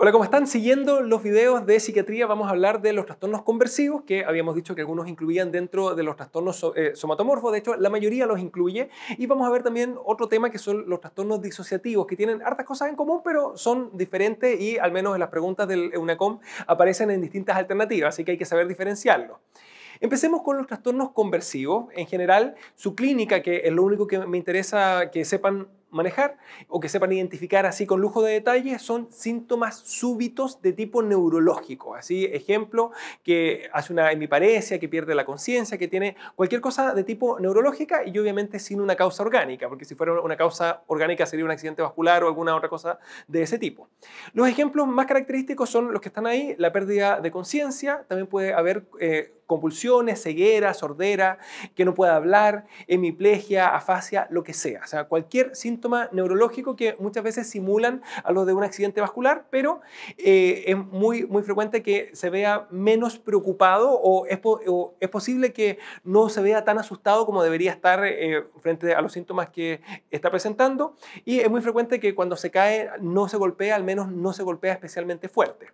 Hola, ¿cómo están? Siguiendo los videos de psiquiatría, vamos a hablar de los trastornos conversivos, que habíamos dicho que algunos incluían dentro de los trastornos somatomorfos. De hecho, la mayoría los incluye. Y vamos a ver también otro tema que son los trastornos disociativos, que tienen hartas cosas en común, pero son diferentes y al menos en las preguntas del EUNACOM aparecen en distintas alternativas, así que hay que saber diferenciarlos. Empecemos con los trastornos conversivos. En general, su clínica, que es lo único que me interesa que sepan manejar o que sepan identificar así con lujo de detalle, son síntomas súbitos de tipo neurológico. Así, ejemplo, que hace una hemiparesia, que pierde la conciencia, que tiene cualquier cosa de tipo neurológica y obviamente sin una causa orgánica, porque si fuera una causa orgánica sería un accidente vascular o alguna otra cosa de ese tipo. Los ejemplos más característicos son los que están ahí: la pérdida de conciencia, también puede haber convulsiones, ceguera, sordera, que no pueda hablar, hemiplegia, afasia, lo que sea. O sea, cualquier síntoma neurológico que muchas veces simulan a los de un accidente vascular, pero es muy frecuente que se vea menos preocupado o es posible que no se vea tan asustado como debería estar frente a los síntomas que está presentando, y es muy frecuente que cuando se cae no se golpea, al menos no se golpea especialmente fuerte.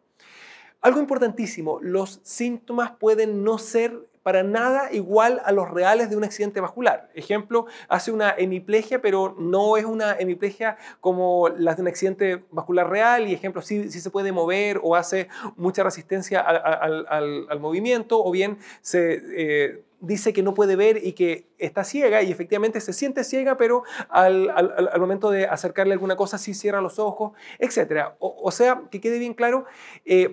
Algo importantísimo: los síntomas pueden no ser para nada igual a los reales de un accidente vascular. Ejemplo, hace una hemiplegia, pero no es una hemiplegia como las de un accidente vascular real, y ejemplo, sí se puede mover o hace mucha resistencia al movimiento, o bien se dice que no puede ver y que está ciega, y efectivamente se siente ciega, pero al momento de acercarle alguna cosa sí cierra los ojos, etc. O sea, que quede bien claro,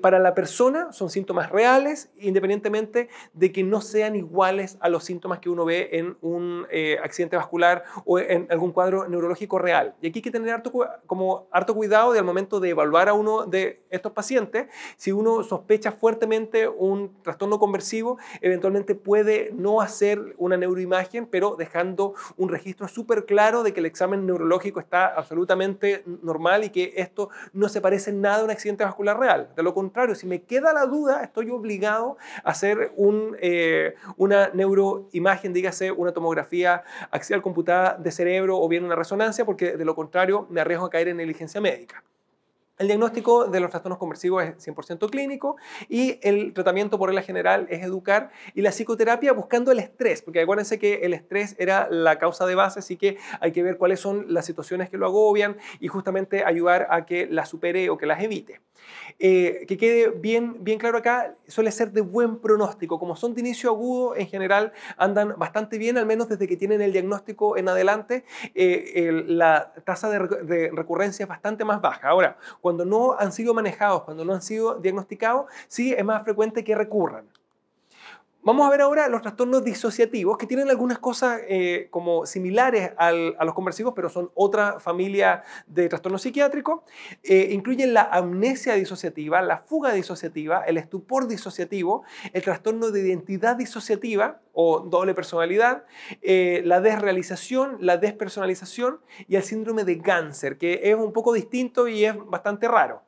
para la persona son síntomas reales, independientemente de que no sean iguales a los síntomas que uno ve en un accidente vascular o en algún cuadro neurológico real. Y aquí hay que tener harto cuidado al momento de evaluar a uno de estos pacientes. Si uno sospecha fuertemente un trastorno conversivo, eventualmente puede no hacer una neuroimagen, pero dejando un registro súper claro de que el examen neurológico está absolutamente normal y que esto no se parece en nada a un accidente vascular real. De lo contrario, si me queda la duda, estoy obligado a hacer una neuroimagen, dígase una tomografía axial computada de cerebro o bien una resonancia, porque de lo contrario me arriesgo a caer en negligencia médica. El diagnóstico de los trastornos conversivos es 100% clínico, y el tratamiento por regla general es educar, y la psicoterapia buscando el estrés, porque acuérdense que el estrés era la causa de base, así que hay que ver cuáles son las situaciones que lo agobian y justamente ayudar a que las supere o que las evite. Que quede bien claro acá, suele ser de buen pronóstico. Como son de inicio agudo, en general andan bastante bien, al menos desde que tienen el diagnóstico en adelante. La tasa de recurrencia es bastante más baja. Ahora, cuando no han sido manejados, cuando no han sido diagnosticados, sí es más frecuente que recurran. Vamos a ver ahora los trastornos disociativos, que tienen algunas cosas como similares a los conversivos, pero son otra familia de trastornos psiquiátricos. Incluyen la amnesia disociativa, la fuga disociativa, el estupor disociativo, el trastorno de identidad disociativa o doble personalidad, la desrealización, la despersonalización y el síndrome de Ganser, que es un poco distinto y es bastante raro.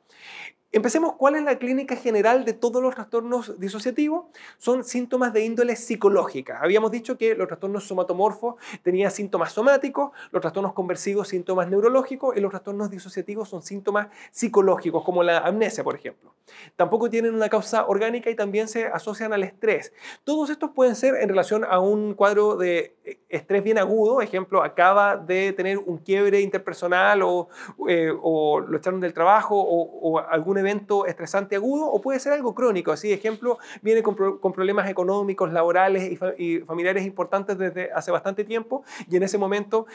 Empecemos. ¿Cuál es la clínica general de todos los trastornos disociativos? Son síntomas de índole psicológica. Habíamos dicho que los trastornos somatomorfos tenían síntomas somáticos, los trastornos conversivos síntomas neurológicos, y los trastornos disociativos son síntomas psicológicos, como la amnesia, por ejemplo. Tampoco tienen una causa orgánica y también se asocian al estrés. Todos estos pueden ser en relación a un cuadro de estrés bien agudo, ejemplo, acaba de tener un quiebre interpersonal o lo echaron del trabajo o algún evento estresante agudo, o puede ser algo crónico. Así, ejemplo, viene con problemas económicos, laborales y familiares importantes desde hace bastante tiempo, y en ese momento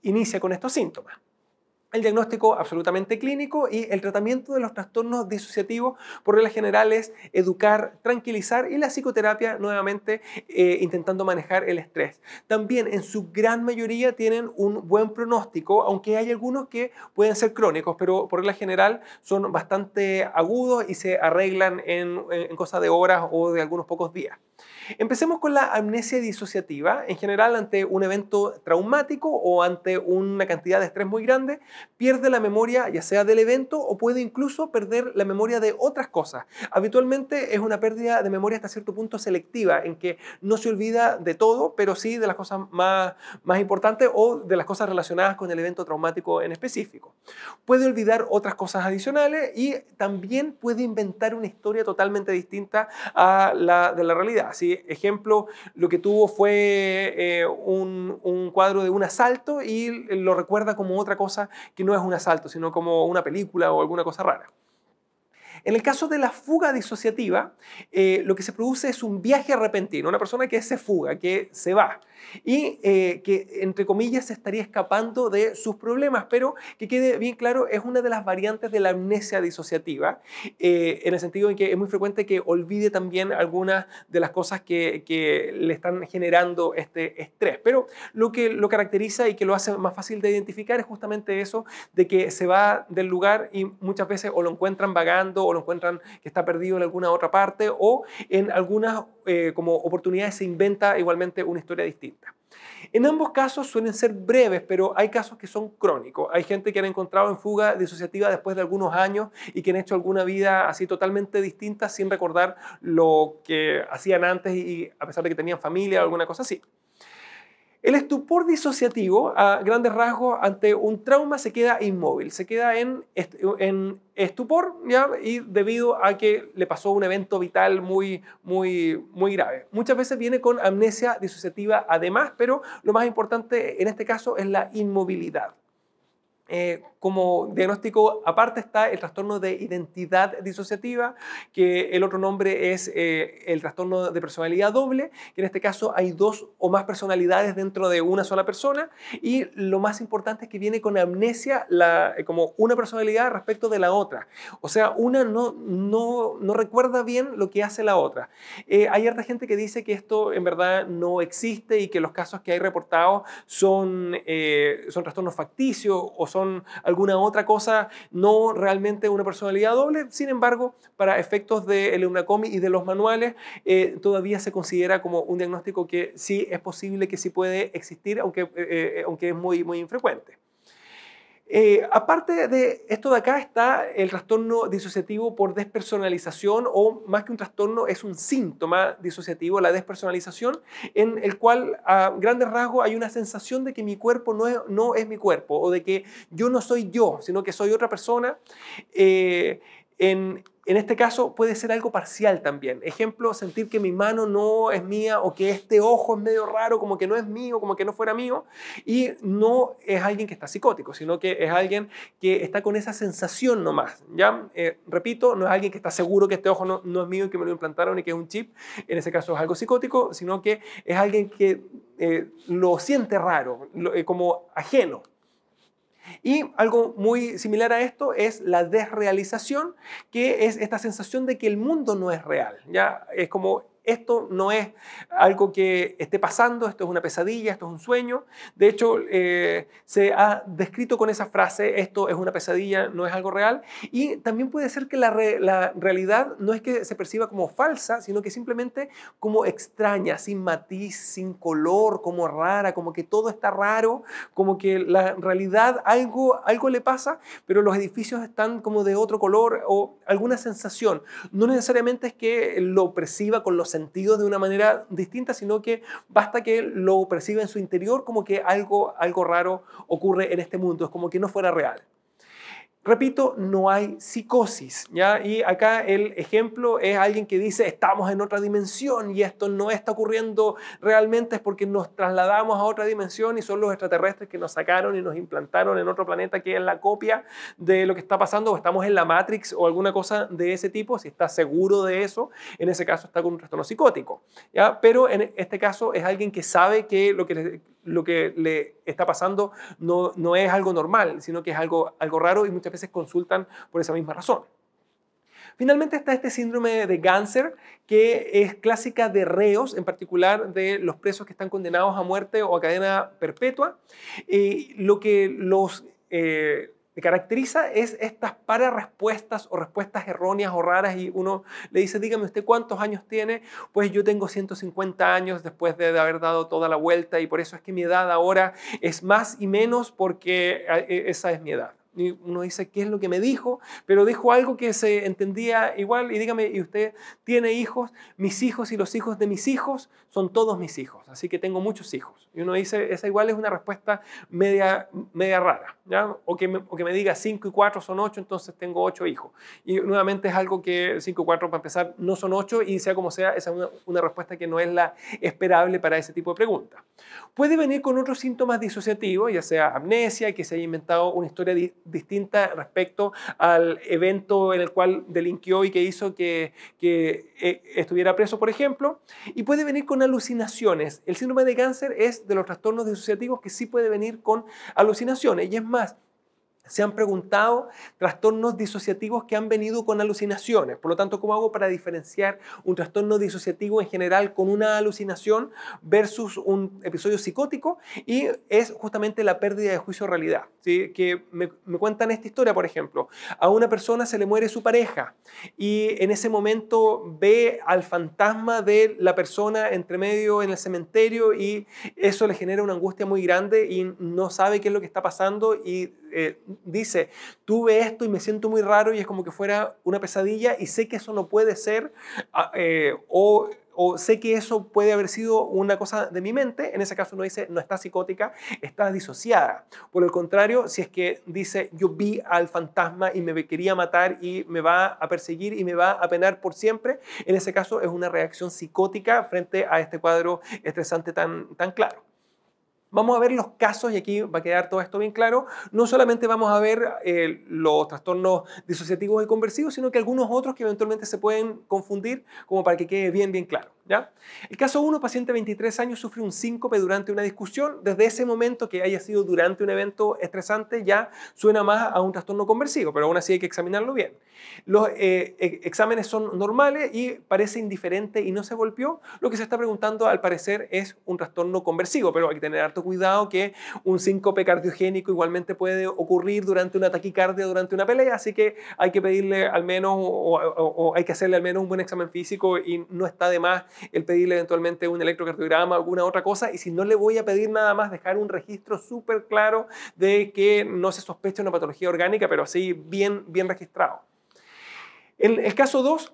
inicia con estos síntomas. El diagnóstico absolutamente clínico, y el tratamiento de los trastornos disociativos por regla general es educar, tranquilizar, y la psicoterapia nuevamente intentando manejar el estrés. También en su gran mayoría tienen un buen pronóstico, aunque hay algunos que pueden ser crónicos, pero por regla general son bastante agudos y se arreglan en cosa de horas o de algunos pocos días. Empecemos con la amnesia disociativa. En general, ante un evento traumático o ante una cantidad de estrés muy grande, pierde la memoria ya sea del evento o puede incluso perder la memoria de otras cosas. Habitualmente es una pérdida de memoria hasta cierto punto selectiva, en que no se olvida de todo, pero sí de las cosas más importantes o de las cosas relacionadas con el evento traumático en específico. Puede olvidar otras cosas adicionales y también puede inventar una historia totalmente distinta a la de la realidad. Así, ejemplo, lo que tuvo fue un cuadro de un asalto y lo recuerda como otra cosa que no es un asalto, sino como una película o alguna cosa rara. En el caso de la fuga disociativa, lo que se produce es un viaje repentino, una persona que se fuga, que se va y que, entre comillas, se estaría escapando de sus problemas, pero que quede bien claro, es una de las variantes de la amnesia disociativa, en el sentido en que es muy frecuente que olvide también algunas de las cosas que le están generando este estrés. Pero lo que lo caracteriza y que lo hace más fácil de identificar es justamente eso de que se va del lugar y muchas veces o lo encuentran vagando o lo encuentran que está perdido en alguna otra parte o en algunas como oportunidades se inventa igualmente una historia distinta. En ambos casos suelen ser breves, pero hay casos que son crónicos. Hay gente que han encontrado en fuga disociativa después de algunos años y que han hecho alguna vida así totalmente distinta sin recordar lo que hacían antes y a pesar de que tenían familia o alguna cosa así. El estupor disociativo, a grandes rasgos, ante un trauma se queda inmóvil, se queda en estupor, ¿ya? Y debido a que le pasó un evento vital muy grave. Muchas veces viene con amnesia disociativa además, pero lo más importante en este caso es la inmovilidad. Como diagnóstico aparte está el trastorno de identidad disociativa, que el otro nombre es el trastorno de personalidad doble, que en este caso hay dos o más personalidades dentro de una sola persona y lo más importante es que viene con amnesia como una personalidad respecto de la otra. O sea, una no recuerda bien lo que hace la otra. Hay harta gente que dice que esto en verdad no existe y que los casos que hay reportados son trastornos facticios o son alguna otra cosa, no realmente una personalidad doble. Sin embargo, para efectos del EUNACOMI y de los manuales, todavía se considera como un diagnóstico que sí es posible, que sí puede existir, aunque es muy infrecuente. Aparte de esto de acá está el trastorno disociativo por despersonalización o más que un trastorno es un síntoma disociativo, la despersonalización, en el cual a grandes rasgos hay una sensación de que mi cuerpo no es mi cuerpo o de que yo no soy yo, sino que soy otra persona. En este caso puede ser algo parcial también. Ejemplo, sentir que mi mano no es mía o que este ojo es medio raro, como que no es mío, como que no fuera mío. Y no es alguien que está psicótico, sino que es alguien que está con esa sensación nomás. ¿Ya? Repito, no es alguien que está seguro que este ojo no es mío y que me lo implantaron y que es un chip. En ese caso es algo psicótico, sino que es alguien que lo siente raro, como ajeno. Y algo muy similar a esto es la desrealización, que es esta sensación de que el mundo no es real. ¿Ya? Es como esto no es algo que esté pasando, esto es una pesadilla, esto es un sueño. De hecho, se ha descrito con esa frase, esto es una pesadilla, no es algo real. Y también puede ser que la realidad no es que se perciba como falsa, sino que simplemente como extraña, sin matiz, sin color, como rara, como que todo está raro, como que la realidad algo le pasa, pero los edificios están como de otro color o alguna sensación. No necesariamente es que lo perciba con los sentidos de una manera distinta, sino que basta que lo perciba en su interior como que algo raro ocurre en este mundo, es como que no fuera real. Repito, no hay psicosis, ¿ya? Y acá el ejemplo es alguien que dice estamos en otra dimensión y esto no está ocurriendo realmente, es porque nos trasladamos a otra dimensión y son los extraterrestres que nos sacaron y nos implantaron en otro planeta que es la copia de lo que está pasando, o estamos en la Matrix o alguna cosa de ese tipo. Si está seguro de eso, en ese caso está con un trastorno psicótico, ¿ya? Pero en este caso es alguien que sabe que lo que le está pasando no es algo normal, sino que es algo raro y muchas veces consultan por esa misma razón. Finalmente está este síndrome de Ganser, que es clásica de reos, en particular de los presos que están condenados a muerte o a cadena perpetua. Lo que los caracteriza es estas pararespuestas o respuestas erróneas o raras y uno le dice, dígame usted cuántos años tiene, pues yo tengo 150 años después de haber dado toda la vuelta y por eso es que mi edad ahora es más y menos porque esa es mi edad. Y uno dice, ¿qué es lo que me dijo? Pero dijo algo que se entendía igual. Y dígame, ¿y usted tiene hijos? Mis hijos y los hijos de mis hijos son todos mis hijos. Así que tengo muchos hijos. Y uno dice, esa igual es una respuesta media rara, ¿ya? O que me diga 5 y 4 son 8, entonces tengo 8 hijos. Y nuevamente es algo que 5 y 4 para empezar no son 8 y sea como sea, esa es una respuesta que no es la esperable para ese tipo de preguntas. Puede venir con otros síntomas disociativos, ya sea amnesia, que se haya inventado una historia distinta respecto al evento en el cual delinquió y que hizo que estuviera preso, por ejemplo. Y puede venir con alucinaciones. El síndrome de cáncer es de los trastornos disociativos que sí puede venir con alucinaciones. Y es más, se han preguntado trastornos disociativos que han venido con alucinaciones. Por lo tanto, ¿cómo hago para diferenciar un trastorno disociativo en general con una alucinación versus un episodio psicótico? Y es justamente la pérdida de juicio de realidad. ¿Sí? Que me cuentan esta historia, por ejemplo. A una persona se le muere su pareja y en ese momento ve al fantasma de la persona entre medio en el cementerio y eso le genera una angustia muy grande y no sabe qué es lo que está pasando y dice, tuve esto y me siento muy raro y es como que fuera una pesadilla y sé que eso no puede ser o sé que eso puede haber sido una cosa de mi mente. En ese caso uno dice, no está psicótica, está disociada. Por el contrario, si es que dice, yo vi al fantasma y me quería matar y me va a perseguir y me va a penar por siempre, en ese caso es una reacción psicótica frente a este cuadro estresante tan claro. Vamos a ver los casos y aquí va a quedar todo esto bien claro. No solamente vamos a ver los trastornos disociativos y conversivos, sino que algunos otros que eventualmente se pueden confundir como para que quede bien claro, ¿ya? El caso 1, paciente de 23 años sufre un síncope durante una discusión. Desde ese momento que haya sido durante un evento estresante ya suena más a un trastorno conversivo, pero aún así hay que examinarlo bien. Los exámenes son normales y parece indiferente y no se golpeó. Lo que se está preguntando al parecer es un trastorno conversivo, pero hay que tener harto cuidado que un síncope cardiogénico igualmente puede ocurrir durante una taquicardia, durante una pelea, así que hay que pedirle al menos o hay que hacerle al menos un buen examen físico y no está de más el pedirle eventualmente un electrocardiograma o alguna otra cosa. Y si no le voy a pedir nada más, dejar un registro súper claro de que no se sospecha una patología orgánica, pero así bien registrado. En el caso 2,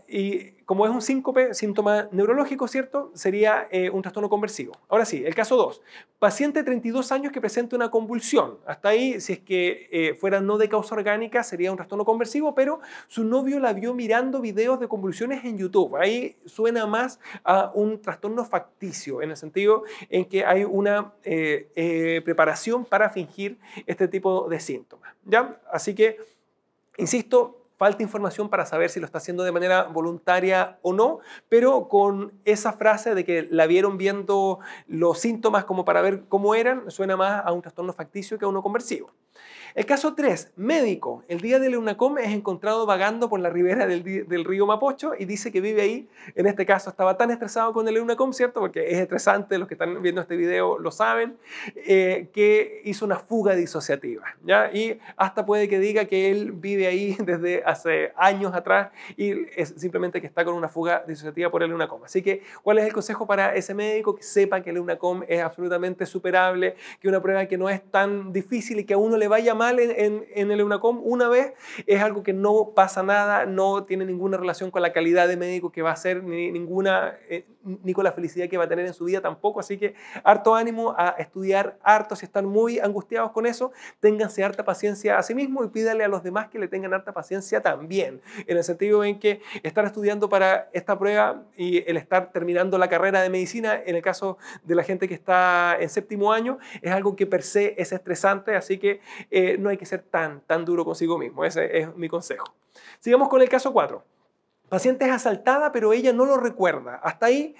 y como es un síncope, síntoma neurológico, ¿cierto? Sería un trastorno conversivo. Ahora sí, el caso 2. Paciente de 32 años que presenta una convulsión. Hasta ahí, si es que fuera no de causa orgánica, sería un trastorno conversivo, pero su novio la vio mirando videos de convulsiones en YouTube. Ahí suena más a un trastorno facticio, en el sentido en que hay una preparación para fingir este tipo de síntomas, ¿ya? Así que, insisto, falta información para saber si lo está haciendo de manera voluntaria o no, pero con esa frase de que la vieron viendo los síntomas como para ver cómo eran, suena más a un trastorno facticio que a uno conversivo. El caso 3, médico. El día del EUNACOM es encontrado vagando por la ribera del río Mapocho y dice que vive ahí. En este caso estaba tan estresado con el EUNACOM, ¿cierto? Porque es estresante, los que están viendo este video lo saben, que hizo una fuga disociativa, ¿ya? Y hasta puede que diga que él vive ahí desde hace años atrás y es simplemente que está con una fuga disociativa por el EUNACOM. Así que, ¿cuál es el consejo para ese médico? Que sepa que el EUNACOM es absolutamente superable, que una prueba que no es tan difícil y que a uno le vaya mal en el EUNACOM una vez es algo que no pasa nada, no tiene ninguna relación con la calidad de médico que va a ser, ni con la felicidad que va a tener en su vida tampoco. Así que harto ánimo a estudiar harto. Si están muy angustiados con eso, ténganse harta paciencia a sí mismos y pídale a los demás que le tengan harta paciencia también, en el sentido en que estar estudiando para esta prueba y el estar terminando la carrera de medicina, en el caso de la gente que está en 7º año, es algo que per se es estresante, así que no hay que ser tan duro consigo mismo. Ese es mi consejo. Sigamos con el caso 4. Paciente es asaltada, pero ella no lo recuerda. Hasta ahí,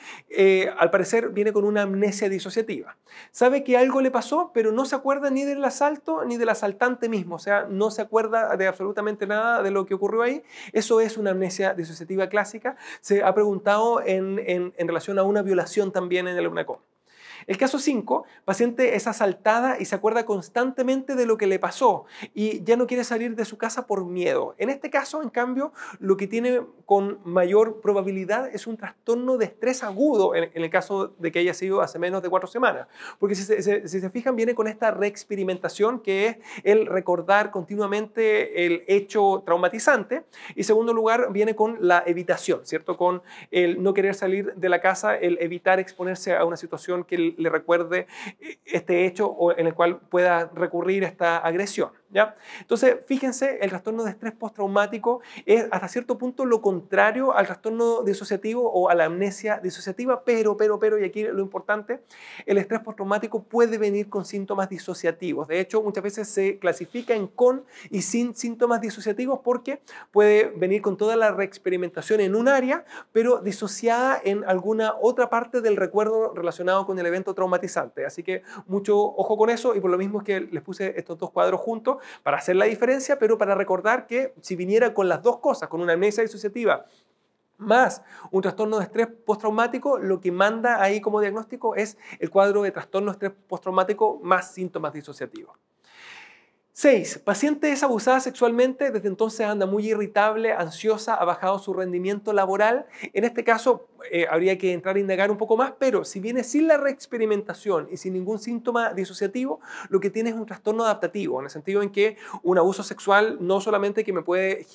al parecer, viene con una amnesia disociativa. Sabe que algo le pasó, pero no se acuerda ni del asalto ni del asaltante mismo. O sea, no se acuerda de absolutamente nada de lo que ocurrió ahí. Eso es una amnesia disociativa clásica. Se ha preguntado en relación a una violación también en el EUNACOM. El caso 5, paciente es asaltada y se acuerda constantemente de lo que le pasó y ya no quiere salir de su casa por miedo. En este caso, en cambio, lo que tiene con mayor probabilidad es un trastorno de estrés agudo en el caso de que haya sido hace menos de 4 semanas. Porque si se fijan, viene con esta reexperimentación que es el recordar continuamente el hecho traumatizante. Y en segundo lugar, viene con la evitación, ¿cierto? Con el no querer salir de la casa, el evitar exponerse a una situación que le recuerde este hecho o en el cual pueda recurrir a esta agresión, ¿ya? Entonces, fíjense, el trastorno de estrés postraumático es hasta cierto punto lo contrario al trastorno disociativo o a la amnesia disociativa, pero, y aquí lo importante, el estrés postraumático puede venir con síntomas disociativos. De hecho, muchas veces se clasifica en con y sin síntomas disociativos porque puede venir con toda la reexperimentación en un área, pero disociada en alguna otra parte del recuerdo relacionado con el evento traumatizante. Así que mucho ojo con eso, y por lo mismo es que les puse estos dos cuadros juntos para hacer la diferencia, pero para recordar que si viniera con las dos cosas, con una amnesia disociativa más un trastorno de estrés postraumático, lo que manda ahí como diagnóstico es el cuadro de trastorno de estrés postraumático más síntomas disociativos. 6. Paciente es abusada sexualmente, desde entonces anda muy irritable, ansiosa, ha bajado su rendimiento laboral. En este caso habría que entrar a indagar un poco más, pero si viene sin la reexperimentación y sin ningún síntoma disociativo, lo que tiene es un trastorno adaptativo, en el sentido en que un abuso sexual no solamente que me puede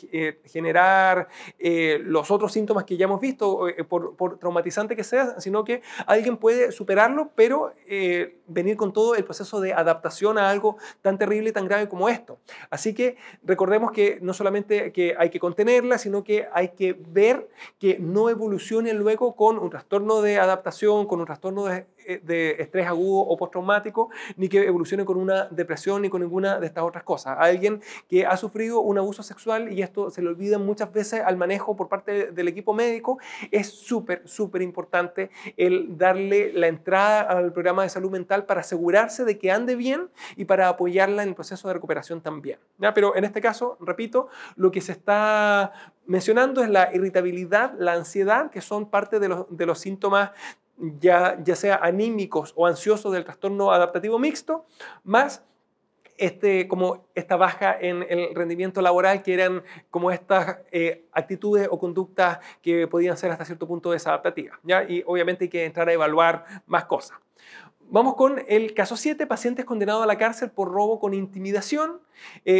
generar los otros síntomas que ya hemos visto, por traumatizante que sea, sino que alguien puede superarlo, pero venir con todo el proceso de adaptación a algo tan terrible y tan grave como esto. Así que recordemos que no solamente que hay que contenerla, sino que hay que ver que no evolucione luego con un trastorno de adaptación, con un trastorno de estrés agudo o postraumático, ni que evolucione con una depresión ni con ninguna de estas otras cosas. Alguien que ha sufrido un abuso sexual, y esto se le olvida muchas veces al manejo por parte del equipo médico, es súper importante el darle la entrada al programa de salud mental para asegurarse de que ande bien y para apoyarla en el proceso de recuperación también, ¿ya? Pero en este caso, repito, lo que se está mencionando es la irritabilidad, la ansiedad, que son parte de los síntomas ya sea anímicos o ansiosos del trastorno adaptativo mixto, más como esta baja en el rendimiento laboral, que eran como estas actitudes o conductas que podían ser hasta cierto punto desadaptativas, ¿ya? Y obviamente hay que entrar a evaluar más cosas. Vamos con el caso 7, paciente es condenado a la cárcel por robo con intimidación.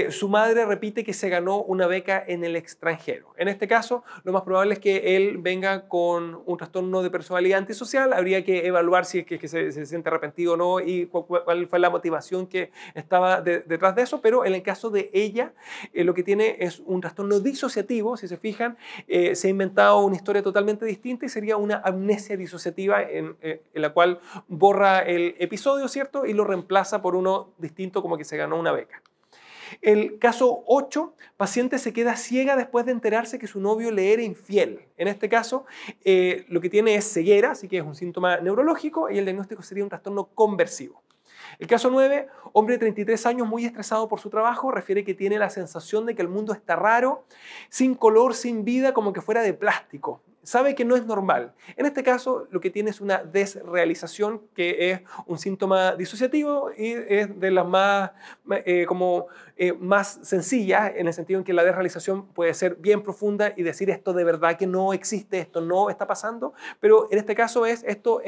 Su madre repite que se ganó una beca en el extranjero. En este caso, lo más probable es que él venga con un trastorno de personalidad antisocial. Habría que evaluar si es que se siente arrepentido o no y cuál fue la motivación que estaba detrás de eso. Pero en el caso de ella, lo que tiene es un trastorno disociativo. Si se fijan, se ha inventado una historia totalmente distinta y sería una amnesia disociativa en la cual borra el episodio, ¿cierto? Y lo reemplaza por uno distinto, como que se ganó una beca. El caso 8, paciente se queda ciega después de enterarse que su novio le era infiel. En este caso, lo que tiene es ceguera, así que es un síntoma neurológico, y el diagnóstico sería un trastorno conversivo. El caso 9, hombre de 33 años muy estresado por su trabajo, refiere que tiene la sensación de que el mundo está raro, sin color, sin vida, como que fuera de plástico. Sabe que no es normal. En este caso, lo que tiene es una desrealización, que es un síntoma disociativo y es de las más, más sencillas, en el sentido en que la desrealización puede ser bien profunda y decir esto de verdad que no existe, esto no está pasando, pero en este caso esto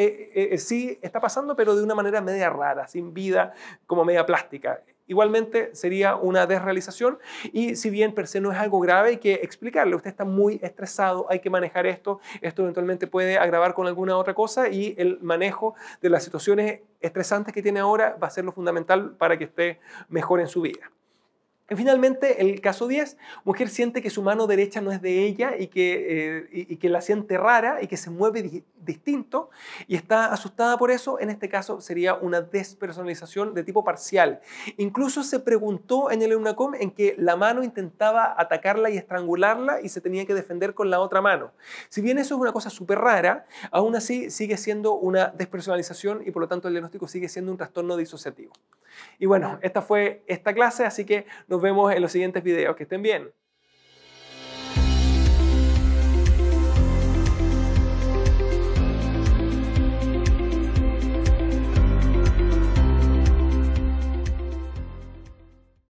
sí está pasando, pero de una manera media rara, sin vida, como media plástica. Igualmente sería una desrealización, y si bien per se no es algo grave, hay que explicarle, usted está muy estresado, hay que manejar esto eventualmente puede agravar con alguna otra cosa, y el manejo de las situaciones estresantes que tiene ahora va a ser lo fundamental para que esté mejor en su vida. Y finalmente, el caso 10, mujer siente que su mano derecha no es de ella y que la siente rara y que se mueve distinto y está asustada por eso. En este caso sería una despersonalización de tipo parcial. Incluso se preguntó en el EUNACOM en que la mano intentaba atacarla y estrangularla y se tenía que defender con la otra mano. Si bien eso es una cosa súper rara, aún así sigue siendo una despersonalización y por lo tanto el diagnóstico sigue siendo un trastorno disociativo. Y bueno, esta fue esta clase, así que nos vemos en los siguientes videos. Que estén bien.